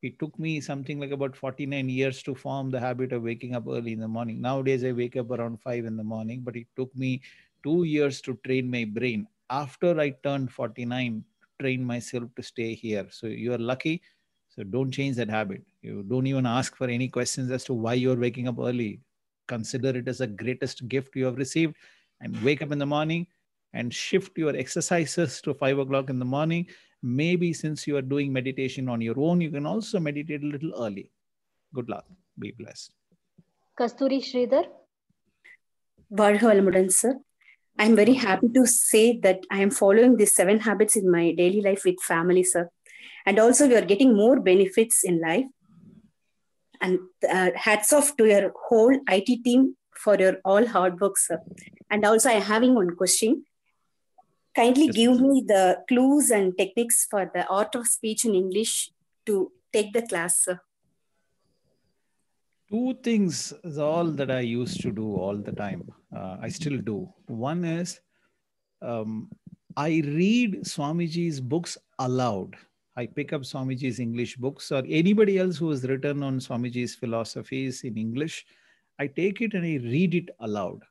It took me something like about 49 years to form the habit of waking up early in the morning. Nowadays, I wake up around 5 in the morning, but it took me 2 years to train my brain. After I turned 49, to train myself to stay here. So you are lucky. So don't change that habit. You don't even ask for any questions as to why you're waking up early. Consider it as the greatest gift you have received and wake up in the morning and shift your exercises to 5 o'clock in the morning. Maybe since you are doing meditation on your own, you can also meditate a little early. Good luck. Be blessed. Kasturi Sridhar. Vazhga Valamudan, sir. I'm very happy to say that I am following these 7 habits in my daily life with family, sir. And also, we are getting more benefits in life. And hats off to your whole IT team for your all hard work, sir. And also, I'm having one question. Kindly give me the clues and techniques for the art of speech in English to take the class, sir. 2 things is all that I used to do all the time. I still do. One is I read Swamiji's books aloud. I pick up Swamiji's English books or anybody else who has written on Swamiji's philosophies in English. I take it and I read it aloud.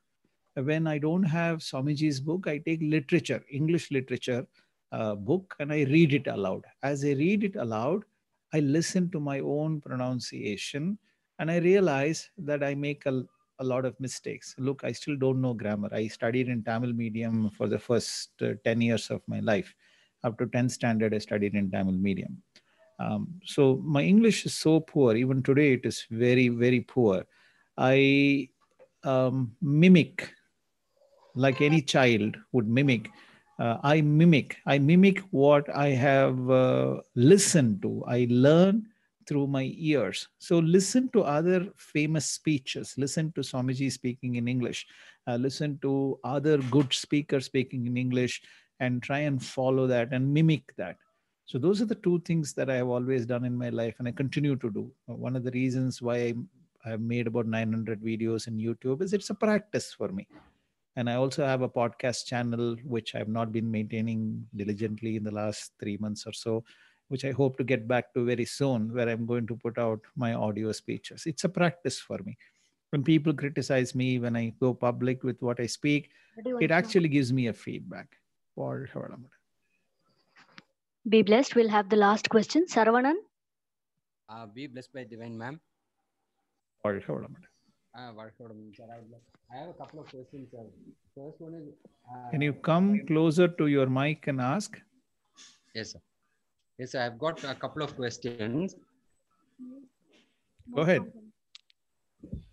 When I don't have Swamiji's book, I take literature, English literature book, and I read it aloud. As I read it aloud, I listen to my own pronunciation and I realize that I make a lot of mistakes. Look, I still don't know grammar. I studied in Tamil medium for the first 10 years of my life. Up to 10th standard, I studied in Tamil medium. So my English is so poor. Even today, it is very, very poor. I mimic like any child would mimic. I mimic what I have listened to. I learn through my ears. So listen to other famous speeches. Listen to Swamiji speaking in English. Listen to other good speakers speaking in English and try and follow that and mimic that. So those are the 2 things that I have always done in my life and I continue to do. One of the reasons why I have made about 900 videos in YouTube is it's a practice for me. And I also have a podcast channel, which I've not been maintaining diligently in the last 3 months or so, which I hope to get back to very soon, where I'm going to put out my audio speeches. It's a practice for me. When people criticize me, when I go public with what I speak, it actually gives me a feedback. Be blessed. We'll have the last question. Saravanan. Be blessed by divine, ma'am. I have a couple of questions, sir. First one is... Can you come closer to your mic and ask? Yes, sir. Yes, sir. I've got a couple of questions. Go ahead.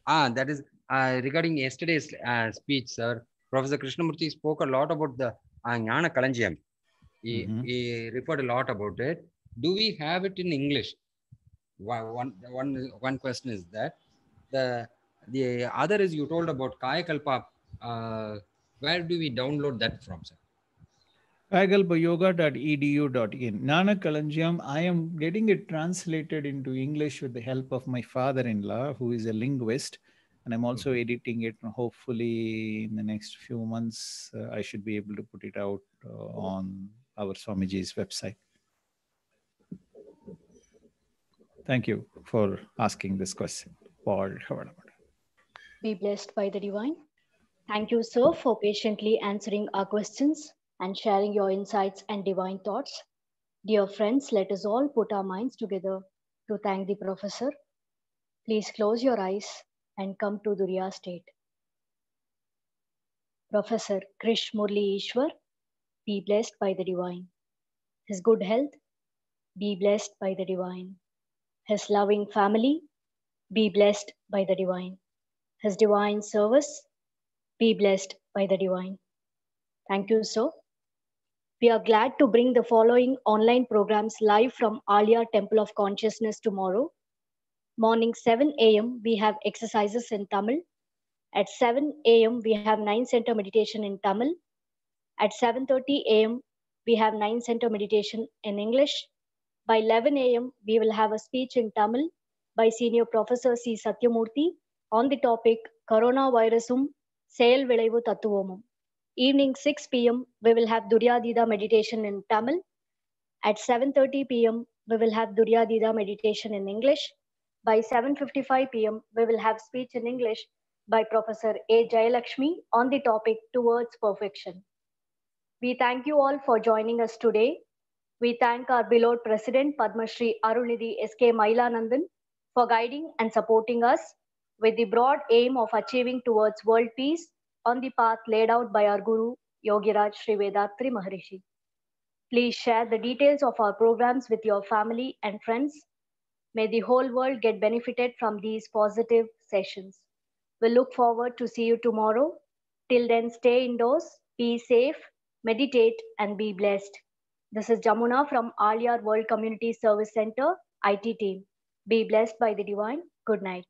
That is regarding yesterday's speech, sir. Professor Krishnamurti spoke a lot about the Jnana Kalanjayam. He referred a lot about it. Do we have it in English? One question is that. The other is you told about Kayakalpa Where do we download that from, sir? kayakalpayoga.edu.in. Nana Kalanjam, I am getting it translated into English with the help of my father-in-law, who is a linguist. And I'm also editing it. And hopefully, in the next few months, I should be able to put it out on our Swamiji's website. Thank you for asking this question. Be blessed by the divine. Thank you, sir, for patiently answering our questions and sharing your insights and divine thoughts. Dear friends, let us all put our minds together to thank the professor. Please close your eyes and come to Duriya state. Professor Krish Murali Eswar, be blessed by the divine. His good health, be blessed by the divine. His loving family, be blessed by the divine. His divine service, be blessed by the divine. Thank you, sir. We are glad to bring the following online programs live from Alia Temple of Consciousness tomorrow. Morning 7 a.m. we have exercises in Tamil. At 7 a.m. we have 9 center meditation in Tamil. At 7:30 a.m. we have 9 center meditation in English. By 11 a.m. we will have a speech in Tamil by Senior Professor C. Satyamurthy on the topic Coronavirusum செயல் விளைவு தத்துவமும். Evening 6 p.m. we will have Duryadida meditation in Tamil. At 7:30 p.m. we will have Duryadida meditation in English. By 7:55 p.m. we will have speech in English by Professor A. Jayalakshmi on the topic Towards Perfection. We thank you all for joining us today. We thank our beloved President Padma Shri Arunidhi S.K. Mailanandan for guiding and supporting us with the broad aim of achieving towards world peace on the path laid out by our Guru, Yogiraj Sri Vedatri Maharishi. Please share the details of our programs with your family and friends. May the whole world get benefited from these positive sessions. We look forward to see you tomorrow. Till then, stay indoors, be safe, meditate, and be blessed. This is Jamuna from Aliyar World Community Service Center, IT team. Be blessed by the divine. Good night.